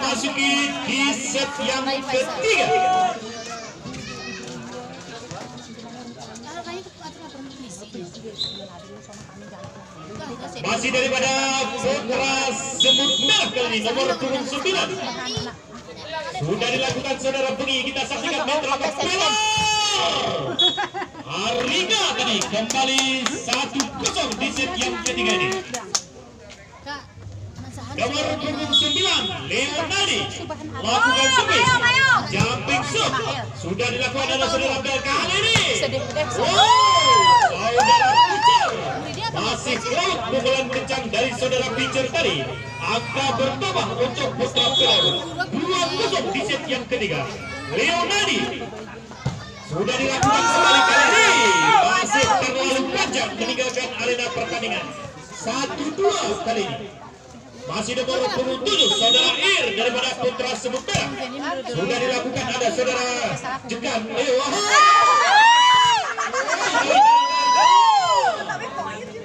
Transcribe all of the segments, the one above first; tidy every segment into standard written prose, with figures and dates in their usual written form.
memasuki di set yang ketiga. Masih daripada Putra Semut Merah kali ini nomor punggung 9. Sudah dilakukan saudara Bengi, kita saksikan Metro Kepala. Arliga tadi kembali 1-0 di set yang ketiga ini. Nomor punggung 9 Leonardi lakukan service jumping shot. Sudah dilakukan oleh saudara Bel kali ini. Saudara Pitcher masih kuat pukulan kencang dari saudara Pitcher tadi. Angka bertambah untuk Putra Pelor 2-0 di set yang ketiga. Leonardi sudah dilakukan sekali kali ini, masih terlalu panjang meninggalkan arena pertandingan. 1-2 kali ini. Masih nomor punggung 7 saudara Ir daripada Putra Semut Merah. Sudah dilakukan ada saudara Jekan.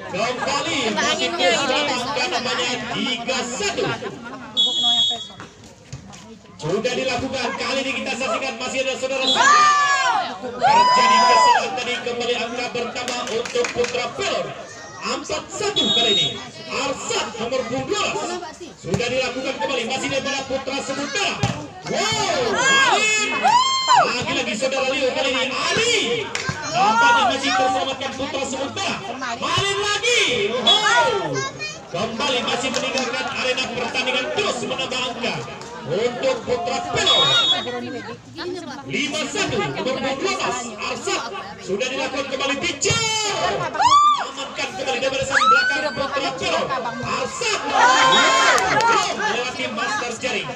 Kembali masih angka namanya 3-1. Sudah dilakukan kali ini, kita saksikan masih ada saudara terjadi kesalahan tadi, kembali angka bertambah untuk Putra Pelor 4-1 kali ini. Arsat nomor 12 sudah dilakukan kembali, masih daripada Putra Semut Merah. Lagi-lagi saudara Leo kali ini Ali nampaknya masih terselamatkan Putra Semut Merah. Malin lagi, kembali masih meninggalkan arena pertandingan, terus menambah angka untuk Putra Pelor 5-1 nomor 12 Arsat. Sudah dilakukan kembali Pitcher, amankan kembali dari sang belakang Putra Pelor. Arsat melewati master jaring.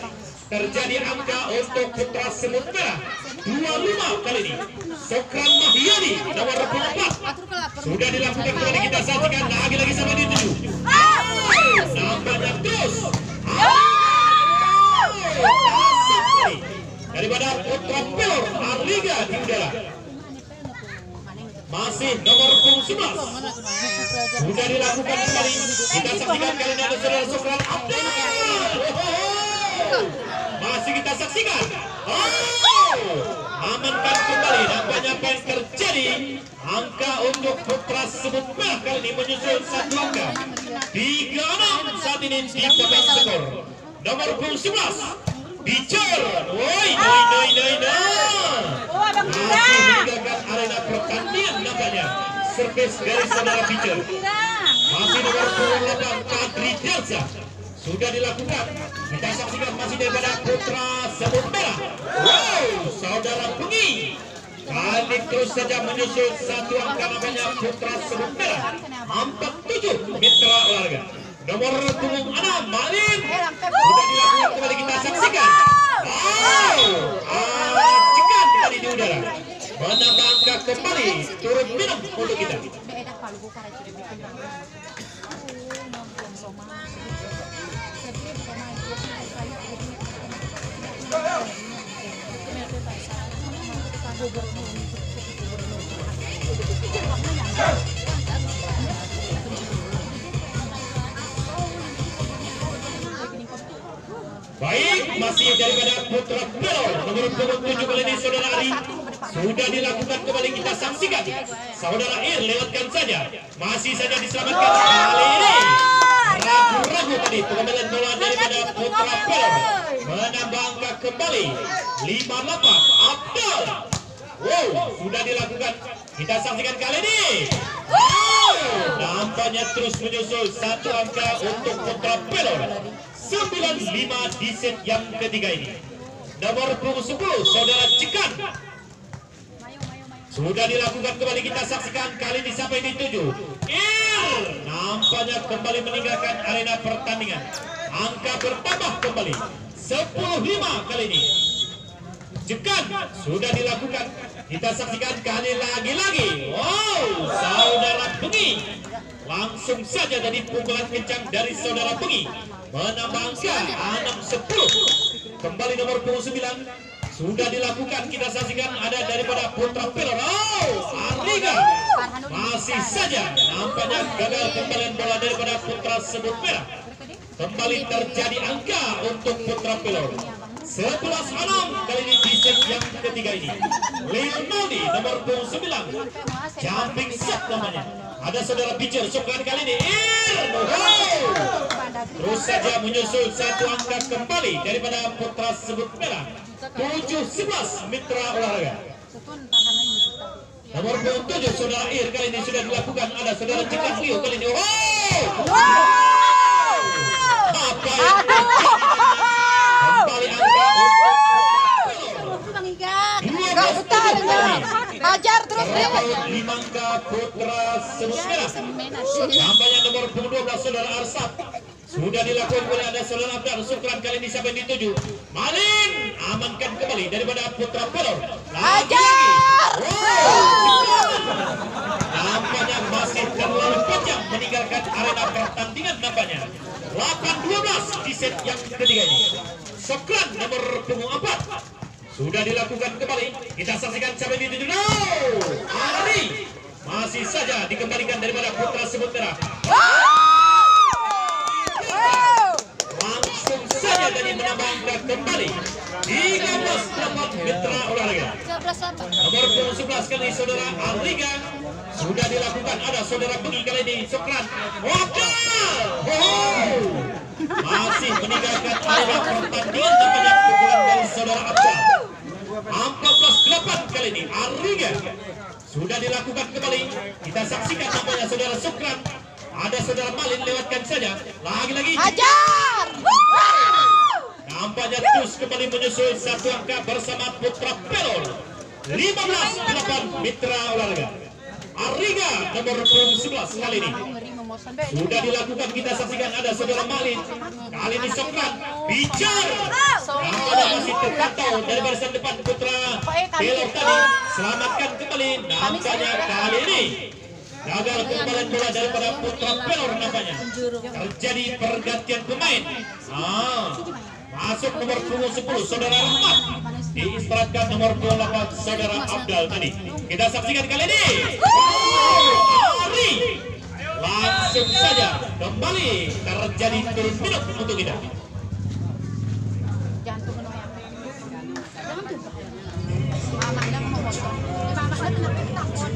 Terjadi angka untuk Putra Semut Merah 25 kali ini. Sokran Mahyani nomor 24 sudah dilakukan kembali, kita saksikan lagi-lagi sama di 7. Nampaknya terus daripada Putra Pelor Arliga di udara. Masih nomor punggung 11 sudah dilakukan kembali, kita saksikan kali ini ada saudara Sokran Abdul. Masih kita saksikan. Amankan kembali, nampaknya apa yang terjadi. Angka untuk Putra Semut Merah kali ini menyusul 1 angka 3-6 saat ini di papan skor. Nomor punggung 11 Pitcher, masih meninggalkan arena pertandingan nampaknya. Servis dari saudara Pitcher. Masih nomor punggung 8 Kadri Delsa sudah dilakukan, kita saksikan masih daripada Putra Semut Merah. Saudara Bengi kali terus saja menyusul 1 angka namanya Putra Semut Merah 47 mitra olahraga. Nomor punggung 6 Malin sudah dilakukan kembali, kita saksikan. Cekan tadi di udara, menambah angka kembali, turun minum untuk kita. Baik, masih daripada Putra Pelor nomor punggung 7 kali ini saudara Ari sudah dilakukan kembali, kita saksikan. Saudara Ir lewatkan saja, masih saja diselamatkan kali ini. Ragu-ragu tadi pengambilan bola daripada Putra Pelor, menambah angka kembali 58 Abdul. Sudah dilakukan, kita saksikan kali ini. Nampaknya terus menyusul 1 angka untuk Putra Pelor 9-5 di set yang ketiga ini. Nomor punggung 10 saudara Cekan sudah dilakukan kembali, kita saksikan kali ini sampai di 7. Nampaknya kembali meninggalkan arena pertandingan. Angka bertambah kembali 10-5 kali ini. Cekan sudah dilakukan, kita saksikan kali lagi-lagi. Saudara Bengi langsung saja dari pukulan kencang dari saudara Bengi menambah angka 6-10. Kembali nomor punggung 9 sudah dilakukan, kita saksikan ada daripada Putra Pelor. Arliga masih saja nampaknya gagal kembalian bola daripada Putra Semut Merah. kembali terjadi angka untuk putra pelor. 11-6 kali ini di set yang ketiga ini. Leonardi nomor 29 jumping set namanya. Ada saudara Bicer sokongan kali ini. Terus saja menyusul satu angka kembali daripada putra sebut merah 7-11 Mitra Olahraga. Nomor 7 saudara Ir kali ini sudah dilakukan. Ada saudara Cika Leo kali ini. Apa yang kembali angka hajar terus deh. 5 angka putra sebut merah. Nampaknya nomor 12 saudara Arsap sudah dilakukan oleh ada saudara Abdul Sukran kali ini sampai dituju. Malin amankan kembali daripada putra pelor. Hajar. Nampaknya masih terlalu panjang meninggalkan arena pertandingan nampaknya. 8-12 di set yang ketiga ini. Sukran nomor punggung 4 sudah dilakukan kembali. Kita saksikan sampai dituju. Ari masih saja dikembalikan daripada putra sebut merah. Langsung saja dari menambah angka kembali 13-8 Mitra Olahraga. Nomor 11 kali saudara Ariga sudah dilakukan. Ada saudara Bengi kali ini Sokran. Masih meninggalkan arena pertandingan banyak pukulan dari saudara Abdul. 14-8 kali ini Ariga sudah dilakukan kembali. Kita saksikan namanya saudara Sokran. Ada saudara Malin lewatkan saja. Lagi-lagi Hajar. nampaknya terus kembali menyusul satu angka bersama putra pelor. 15-8 Mitra Olahraga. Ariga nomor 11 kali ini sudah dilakukan. Kita saksikan ada saudara Malin kali ini Sokran Bicar. Nampaknya masih terkatau dari barisan depan putra pelor tadi. Selamatkan kembali. Nampaknya kali ini gagal kembali bola daripada putra pelor nampaknya. Terjadi pergantian pemain. Masuk nomor punggung 10 saudara Rahmat. Diistirahatkan nomor 28 saudara Abdul tadi. Kita saksikan kali ini. Ari langsung saja kembali terjadi turun minut untuk kita. Jantung menolak. Jangan tuh. Mamanya mau potong. Mamanya kenapa takut?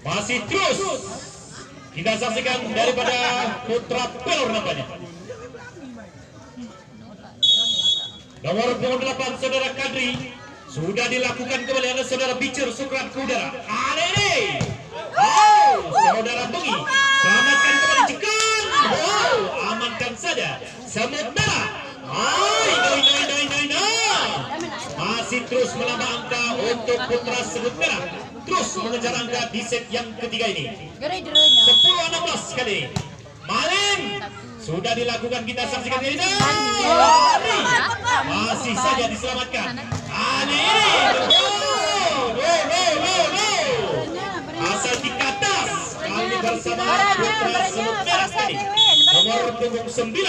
Masih terus kita saksikan daripada putra pelor nampaknya. Nomor 28 saudara Kadri sudah dilakukan kembali. Ada saudara Bicer Sukran ke udara. Alele. Saudara Bengi selamatkan kembali Cekan. Amankan saja. Semut merah. Masih terus menambah angka untuk putra sebut merah. Terus mengejar angka di set yang ketiga ini. 10-16 kali. Malin sudah dilakukan. Kita saksikan ini. Masih saja diselamatkan. Asal di atas kami bersama putra sebut merah tadi. Nomor punggung 9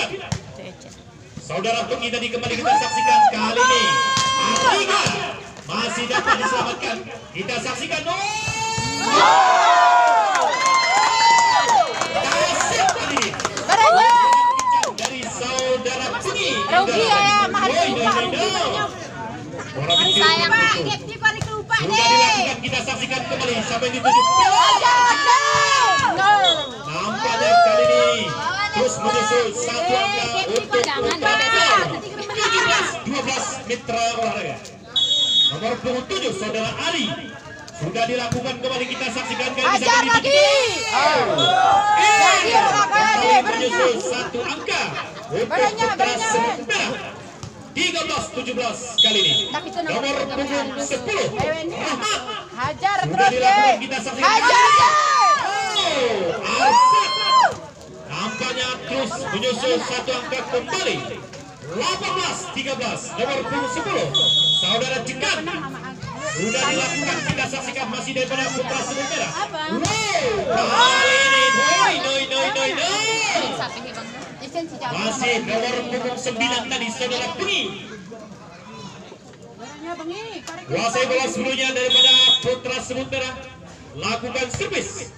saudara Bengi tadi kembali kita saksikan kali ini. Ariga masih dapat diselamatkan. Kita saksikan. Kasih kali ini. Dari saudara Bengi. Rugi ya, mahal lupa. Saya Pak, sudah dilakukan. Kita saksikan kembali sampai dituju. Nampaknya kali ini terus menyusul satu angka untuk 17-12 Mitra Olahraga. Nomor punggung 7 saudara Ali sudah dilakukan kembali. Kita saksikan kali ini sampai dituju. Kembali menyusul satu angka untuk putra sebut merah. 13-17 kali ini. Nomor punggung 10 Rahmat Hajar sudah terus dilakukan. deh. Kita saksikan. Hajar deh. Arsat nampaknya terus menyusul satu angka kembali. 18-13 nomor punggung 10 saudara Jekan sudah dilakukan, kita saksikan masih daripada putra sebut merah. Apa? Kali ini masih nomor punggung 9 tadi saudara Bengi. Kuasai bola sebelumnya daripada putra sebut merah, lakukan servis.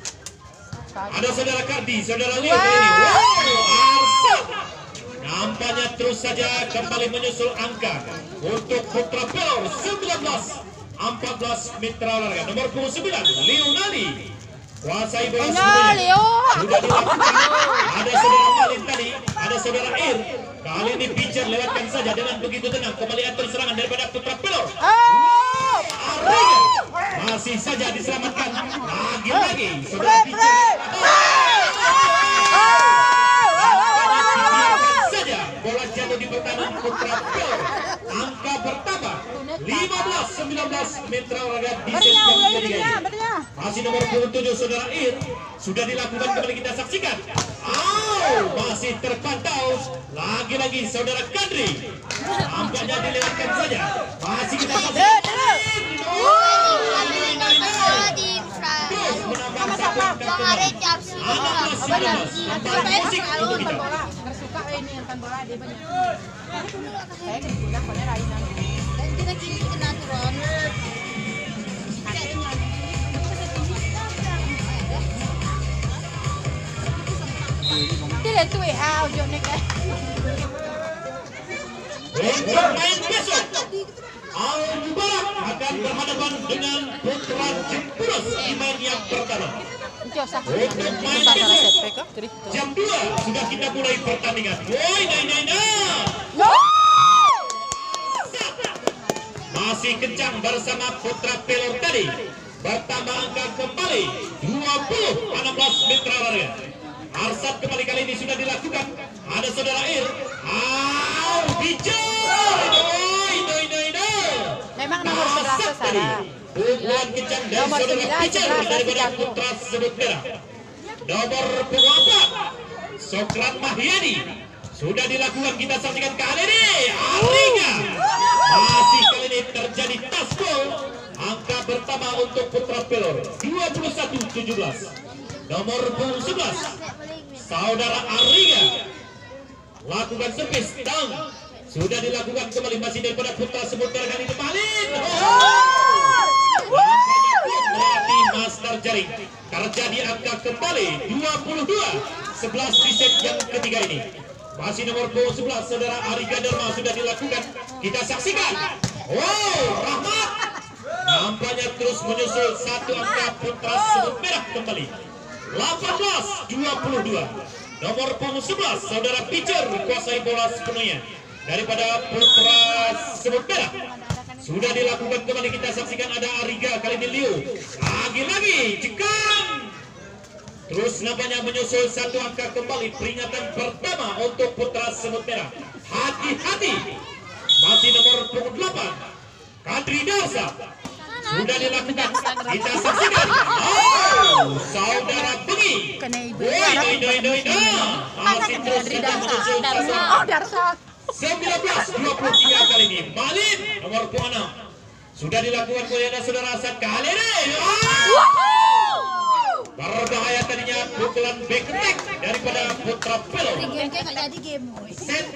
Ada saudara Kardi, saudara Leo ini. Arsad. Nampaknya terus saja kembali menyusul angka untuk putra pelor 19-14 Mitra Olahraga nomor punggung 9 Leo Nali. Kuasai bola sebelumnya sudah dilakukan. Ada saudara Malin tadi, ada saudara Ir. Kali ini pitcher lewatkan saja dengan begitu tenang. Kembali atur serangan daripada putra pelor. Ariga masih saja diselamatkan. Lagi-lagi saudara pitcher. Saja bola jatuh di pertahanan putra pelor. Angka bertambah 15-19 Mitra Olahraga di set yang ketiga ini. Masih nomor 27 saudara Ir sudah dilakukan, kembali kita saksikan. Masih terpantau lagi-lagi saudara Kadri. Nampaknya dilewatkan saja. Masih kita saksikan. Terus menambah satu angka kembali. 16-19 musik untuk kita. Suka ini yang bola dia banyak. Saya kan sudah pada rainan. Dan kita kini kena turun. Dia tu audio ni kan. Untuk main besok, Al Mubarak akan berhadapan dengan putra Jempuras di main yang pertama. Untuk main besok, jam 2 sudah kita mulai pertandingan. Woi, masih kencang bersama putra pelor tadi. Bertambah angka kembali 20-16 Mitra Olahraga. Arsad kembali kali ini sudah dilakukan. Ada saudara Ir. Memang nomor 11 Sarah. Pukulan kencang dari Nomor saudara 9, Pijar daripada putra sebut merah. Nomor 4 Sokrat Mahyani sudah dilakukan, kita saksikan kali ini. Ariga masih kali ini terjadi taskol. Angka pertama untuk putra pelor 21-17. Nomor 11 saudara Ariga lakukan servis down. Sudah dilakukan kembali, masih daripada putra sebut merah kali ini Malin. Melatih master jaring. Terjadi angka kembali 22-11 di set yang ketiga ini. Masih nomor 11 saudara Ariga Dharma sudah dilakukan, kita saksikan. Rahmat nampaknya terus menyusul satu angka putra sebut merah kembali 18-22. Nomor 11 saudara Pitcher kuasai bola sepenuhnya daripada putra sebut merah. Sudah dilakukan kembali, kita saksikan. Ada Ariga, kali ini Liu. Lagi-lagi Jekang. Terus nampaknya menyusul satu angka kembali. Peringatan pertama untuk putra semut merah. Hati-hati. Masih nomor 8 Kadri Darsa. Sudah dilakukan, kita saksikan. Saudara Bengi. Masih terus saja menyusul Darsa. 19-23 kali ini. Malin nomor 6 sudah dilakukan oleh saudara Asad kali ini. Berbahaya tadinya pukulan back attack daripada putra pelor. Game nggak jadi game. Set